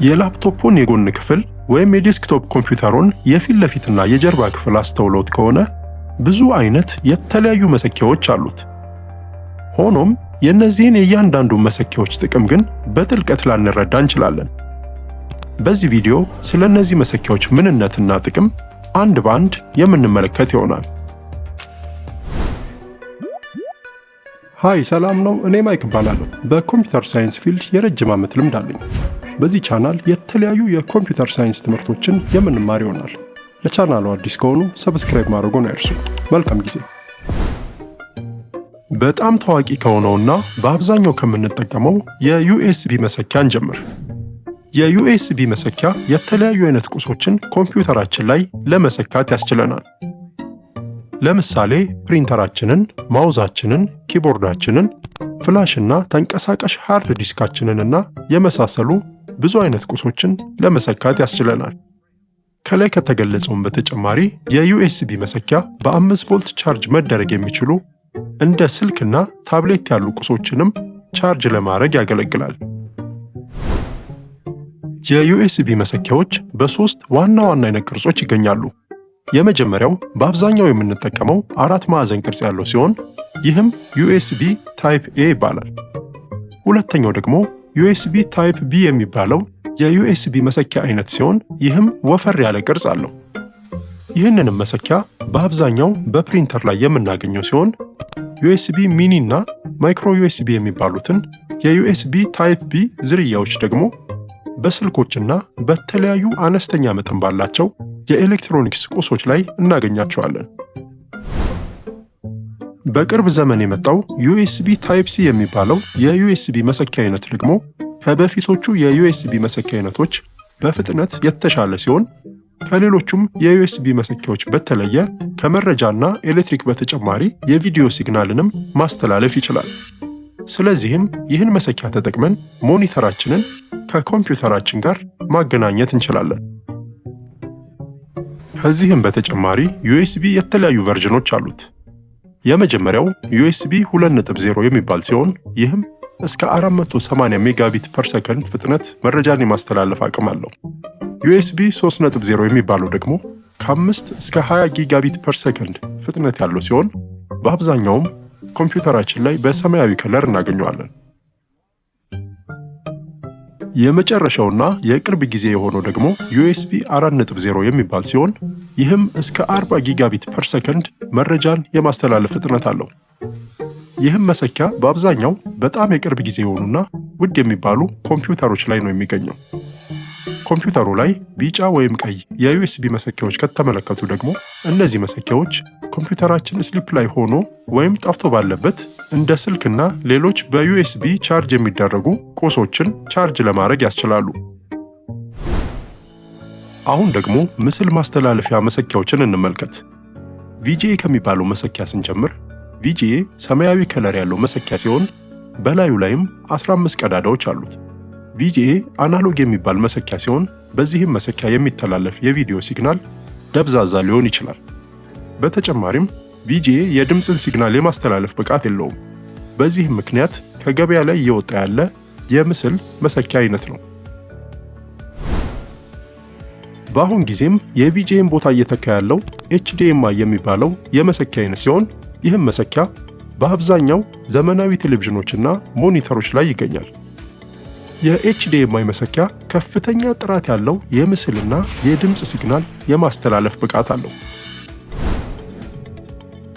የላፕቶፑን የጎን ክፍል ወይም የዴስክቶፕ ኮምፒውተሩን የፊት ለፊትና የጀርባ ክፍል አስተውሎት ከሆነ ብዙ አይነት የተለያዩ መሰኪያዎች አሉት። ሆኖም የእነዚህን የእያንዳንዱን መሰኪያዎች ጥቅም ግን በጥልቀት ላንረዳ እንችላለን። በዚህ ቪዲዮ ስለ እነዚህ መሰኪያዎች ምንነትና ጥቅም አንድ በአንድ የምንመለከት ይሆናል። ሃይ ሰላም ነው፣ እኔ ማይክ እባላለሁ። በኮምፒውተር ሳይንስ ፊልድ የረጅም ዓመት ልምድ አለኝ። በዚህ ቻናል የተለያዩ የኮምፒውተር ሳይንስ ትምህርቶችን የምንማር ይሆናል። ለቻናሉ አዲስ ከሆኑ ሰብስክራይብ ማድረጉን አይርሱ። መልካም ጊዜ። በጣም ታዋቂ ከሆነውና በአብዛኛው ከምንጠቀመው የዩኤስቢ መሰኪያ እንጀምር። የዩኤስቢ መሰኪያ የተለያዩ አይነት ቁሶችን ኮምፒውተራችን ላይ ለመሰካት ያስችለናል። ለምሳሌ ፕሪንተራችንን፣ ማውዛችንን፣ ኪቦርዳችንን፣ ፍላሽና ተንቀሳቃሽ ሃርድ ዲስካችንንና የመሳሰሉ ብዙ አይነት ቁሶችን ለመሰካት ያስችለናል። ከላይ ከተገለጸውን በተጨማሪ የዩኤስቢ መሰኪያ በ5 ቮልት ቻርጅ መደረግ የሚችሉ እንደ ስልክና ታብሌት ያሉ ቁሶችንም ቻርጅ ለማድረግ ያገለግላል። የዩኤስቢ መሰኪያዎች በ3 ዋና ዋና አይነት ቅርጾች ይገኛሉ። የመጀመሪያው በአብዛኛው የምንጠቀመው 4 ማዕዘን ቅርጽ ያለው ሲሆን ይህም ዩኤስቢ ታይፕ ኤ ይባላል። ሁለተኛው ደግሞ ዩኤስቢ ታይፕ ቢ የሚባለው የዩኤስቢ መሰኪያ አይነት ሲሆን ይህም ወፈር ያለ ቅርጽ አለው። ይህንንም መሰኪያ በአብዛኛው በፕሪንተር ላይ የምናገኘው ሲሆን ዩኤስቢ ሚኒ እና ማይክሮ ዩኤስቢ የሚባሉትን የዩኤስቢ ታይፕ ቢ ዝርያዎች ደግሞ በስልኮችና በተለያዩ አነስተኛ መጠን ባላቸው የኤሌክትሮኒክስ ቁሶች ላይ እናገኛቸዋለን። በቅርብ ዘመን የመጣው ዩኤስቢ ታይፕ ሲ የሚባለው የዩኤስቢ መሰኪያ አይነት ደግሞ ከበፊቶቹ የዩኤስቢ መሰኪያ አይነቶች በፍጥነት የተሻለ ሲሆን ከሌሎቹም የዩኤስቢ መሰኪያዎች በተለየ ከመረጃና ኤሌክትሪክ በተጨማሪ የቪዲዮ ሲግናልንም ማስተላለፍ ይችላል። ስለዚህም ይህን መሰኪያ ተጠቅመን ሞኒተራችንን ከኮምፒውተራችን ጋር ማገናኘት እንችላለን። ከዚህም በተጨማሪ ዩኤስቢ የተለያዩ ቨርዥኖች አሉት። የመጀመሪያው ዩኤስቢ 2.0 የሚባል ሲሆን ይህም እስከ 480 ሜጋቢት ፐር ሰከንድ ፍጥነት መረጃን የማስተላለፍ አቅም አለው። ዩኤስቢ 3.0 የሚባለው ደግሞ ከ5 እስከ 20 ጊጋቢት ፐር ሰከንድ ፍጥነት ያለው ሲሆን በአብዛኛውም ኮምፒውተራችን ላይ በሰማያዊ ከለር እናገኘዋለን። የመጨረሻውና የቅርብ ጊዜ የሆነው ደግሞ ዩኤስቢ 4.0 የሚባል ሲሆን ይህም እስከ 40 ጊጋቢት ፐር ሰከንድ መረጃን የማስተላለፍ ፍጥነት አለው። ይህም መሰኪያ በአብዛኛው በጣም የቅርብ ጊዜ የሆኑና ውድ የሚባሉ ኮምፒውተሮች ላይ ነው የሚገኘው። ኮምፒውተሩ ላይ ቢጫ ወይም ቀይ የዩኤስቢ መሰኪያዎች ከተመለከቱ ደግሞ እነዚህ መሰኪያዎች ኮምፒውተራችን ስሊፕ ላይ ሆኖ ወይም ጠፍቶ ባለበት እንደ ስልክና ሌሎች በዩኤስቢ ቻርጅ የሚደረጉ ቁሶችን ቻርጅ ለማድረግ ያስችላሉ። አሁን ደግሞ ምስል ማስተላለፊያ መሰኪያዎችን እንመልከት። ቪጂኤ ከሚባለው መሰኪያ ስንጀምር ቪጂኤ ሰማያዊ ከለር ያለው መሰኪያ ሲሆን በላዩ ላይም 15 ቀዳዳዎች አሉት። ቪጂኤ አናሎግ የሚባል መሰኪያ ሲሆን በዚህም መሰኪያ የሚተላለፍ የቪዲዮ ሲግናል ደብዛዛ ሊሆን ይችላል። በተጨማሪም ቪጂኤ የድምፅን ሲግናል የማስተላለፍ ብቃት የለውም። በዚህም ምክንያት ከገበያ ላይ እየወጣ ያለ የምስል መሰኪያ አይነት ነው። በአሁን ጊዜም የቪጂኤን ቦታ እየተካ ያለው ኤችዲኤምአይ የሚባለው የመሰኪያ አይነት ሲሆን ይህም መሰኪያ በአብዛኛው ዘመናዊ ቴሌቪዥኖችና ሞኒተሮች ላይ ይገኛል። የኤችዲኤምአይ መሰኪያ ከፍተኛ ጥራት ያለው የምስልና የድምፅ ሲግናል የማስተላለፍ ብቃት አለው።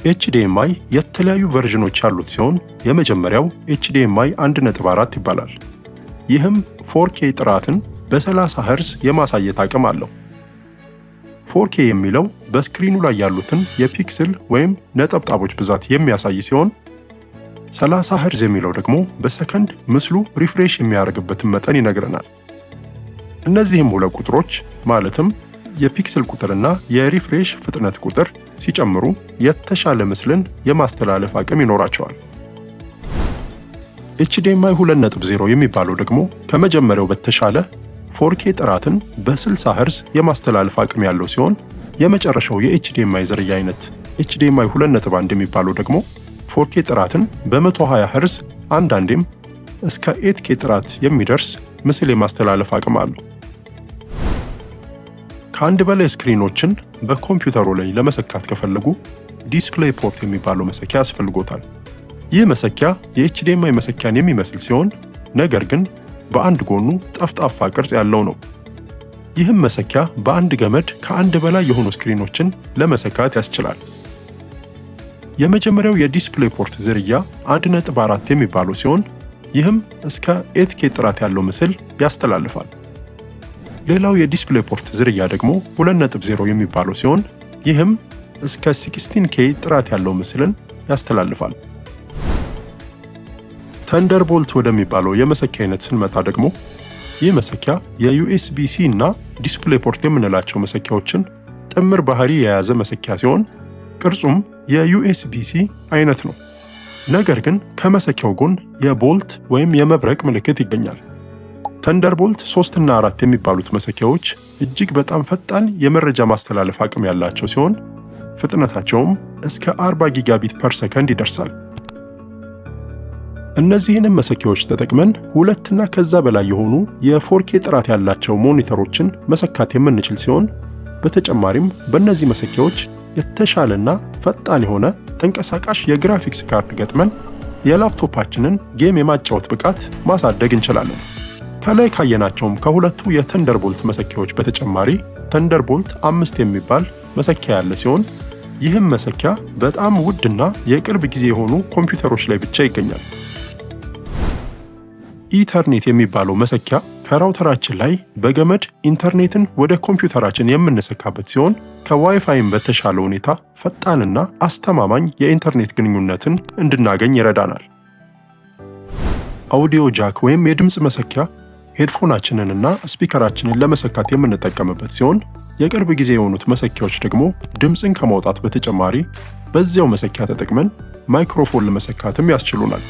ኤችዲኤምአይ የተለያዩ ቨርዥኖች ያሉት ሲሆን የመጀመሪያው ኤችዲኤምአይ 1.4 ይባላል። ይህም 4K ጥራትን በ30 ሄርዝ የማሳየት አቅም አለው። 4K የሚለው በስክሪኑ ላይ ያሉትን የፒክስል ወይም ነጠብጣቦች ብዛት የሚያሳይ ሲሆን 30 ሄርዝ የሚለው ደግሞ በሰከንድ ምስሉ ሪፍሬሽ የሚያደርግበትን መጠን ይነግረናል። እነዚህም ሁለት ቁጥሮች ማለትም የፒክስል ቁጥርና የሪፍሬሽ ፍጥነት ቁጥር ሲጨምሩ የተሻለ ምስልን የማስተላለፍ አቅም ይኖራቸዋል። ኤችዲኤምአይ 2.0 የሚባለው ደግሞ ከመጀመሪያው በተሻለ 4K ጥራትን በ60 ሄርዝ የማስተላለፍ አቅም ያለው ሲሆን የመጨረሻው የኤችዲኤምአይ ዝርያ አይነት ኤችዲኤምአይ 2.1 የሚባለው ደግሞ 4K ጥራትን በ120 ሄርዝ አንዳንዴም እስከ 8K ጥራት የሚደርስ ምስል የማስተላለፍ አቅም አለው። ከአንድ በላይ ስክሪኖችን በኮምፒውተሩ ላይ ለመሰካት ከፈለጉ ዲስፕሌይ ፖርት የሚባለው መሰኪያ ያስፈልጎታል። ይህ መሰኪያ የኤችዲኤምአይ መሰኪያን የሚመስል ሲሆን ነገር ግን በአንድ ጎኑ ጠፍጣፋ ቅርጽ ያለው ነው። ይህም መሰኪያ በአንድ ገመድ ከአንድ በላይ የሆኑ ስክሪኖችን ለመሰካት ያስችላል። የመጀመሪያው የዲስፕሌይ ፖርት ዝርያ 1.4 የሚባለው ሲሆን ይህም እስከ 8K ጥራት ያለው ምስል ያስተላልፋል። ሌላው የዲስፕሌይ ፖርት ዝርያ ደግሞ 2.0 የሚባለው ሲሆን ይህም እስከ 16K ጥራት ያለው ምስልን ያስተላልፋል። ተንደርቦልት ወደሚባለው የመሰኪያ አይነት ስንመጣ ደግሞ ይህ መሰኪያ የዩኤስቢ-C እና ዲስፕሌይ ፖርት የምንላቸው መሰኪያዎችን ጥምር ባህሪ የያዘ መሰኪያ ሲሆን ቅርጹም የዩኤስቢ-C አይነት ነው። ነገር ግን ከመሰኪያው ጎን የቦልት ወይም የመብረቅ ምልክት ይገኛል። ተንደርቦልት 3 እና 4 የሚባሉት መሰኪያዎች እጅግ በጣም ፈጣን የመረጃ ማስተላለፍ አቅም ያላቸው ሲሆን ፍጥነታቸውም እስከ 40 ጊጋቢት ፐር ሰከንድ ይደርሳል። እነዚህንም መሰኪያዎች ተጠቅመን 2 እና ከዛ በላይ የሆኑ የ4K ጥራት ያላቸው ሞኒተሮችን መሰካት የምንችል ሲሆን በተጨማሪም በእነዚህ መሰኪያዎች የተሻለና ፈጣን የሆነ ተንቀሳቃሽ የግራፊክስ ካርድ ገጥመን የላፕቶፓችንን ጌም የማጫወት ብቃት ማሳደግ እንችላለን። ከላይ ካየናቸውም ከሁለቱ የተንደርቦልት መሰኪያዎች በተጨማሪ ተንደርቦልት 5 የሚባል መሰኪያ ያለ ሲሆን ይህም መሰኪያ በጣም ውድና የቅርብ ጊዜ የሆኑ ኮምፒውተሮች ላይ ብቻ ይገኛል። ኢተርኔት የሚባለው መሰኪያ ከራውተራችን ላይ በገመድ ኢንተርኔትን ወደ ኮምፒውተራችን የምንሰካበት ሲሆን ከዋይፋይም በተሻለ ሁኔታ ፈጣንና አስተማማኝ የኢንተርኔት ግንኙነትን እንድናገኝ ይረዳናል። አውዲዮ ጃክ ወይም የድምፅ መሰኪያ ሄድፎናችንንና ስፒከራችንን ለመሰካት የምንጠቀምበት ሲሆን የቅርብ ጊዜ የሆኑት መሰኪያዎች ደግሞ ድምፅን ከማውጣት በተጨማሪ በዚያው መሰኪያ ተጠቅመን ማይክሮፎን ለመሰካትም ያስችሉናል።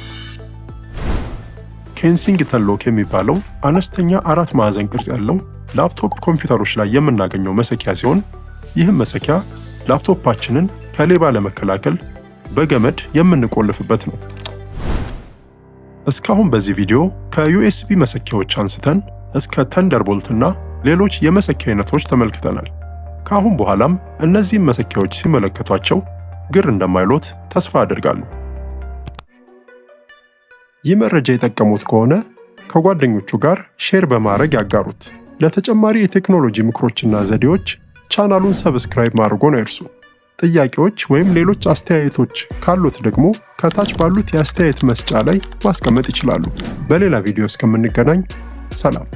ኬንሲንግተን ሎክ የሚባለው አነስተኛ 4 ማዕዘን ቅርጽ ያለው ላፕቶፕ ኮምፒውተሮች ላይ የምናገኘው መሰኪያ ሲሆን ይህም መሰኪያ ላፕቶፓችንን ከሌባ ለመከላከል በገመድ የምንቆልፍበት ነው። እስካሁን በዚህ ቪዲዮ ከዩኤስቢ መሰኪያዎች አንስተን እስከ ተንደርቦልት እና ሌሎች የመሰኪያ አይነቶች ተመልክተናል። ከአሁን በኋላም እነዚህን መሰኪያዎች ሲመለከቷቸው ግር እንደማይሎት ተስፋ አደርጋለሁ። ይህ መረጃ የጠቀሙት ከሆነ ከጓደኞቹ ጋር ሼር በማድረግ ያጋሩት። ለተጨማሪ የቴክኖሎጂ ምክሮችና ዘዴዎች ቻናሉን ሰብስክራይብ ማድረግዎን አይርሱ። ጥያቄዎች ወይም ሌሎች አስተያየቶች ካሉት ደግሞ ከታች ባሉት የአስተያየት መስጫ ላይ ማስቀመጥ ይችላሉ። በሌላ ቪዲዮ እስከምንገናኝ ሰላም።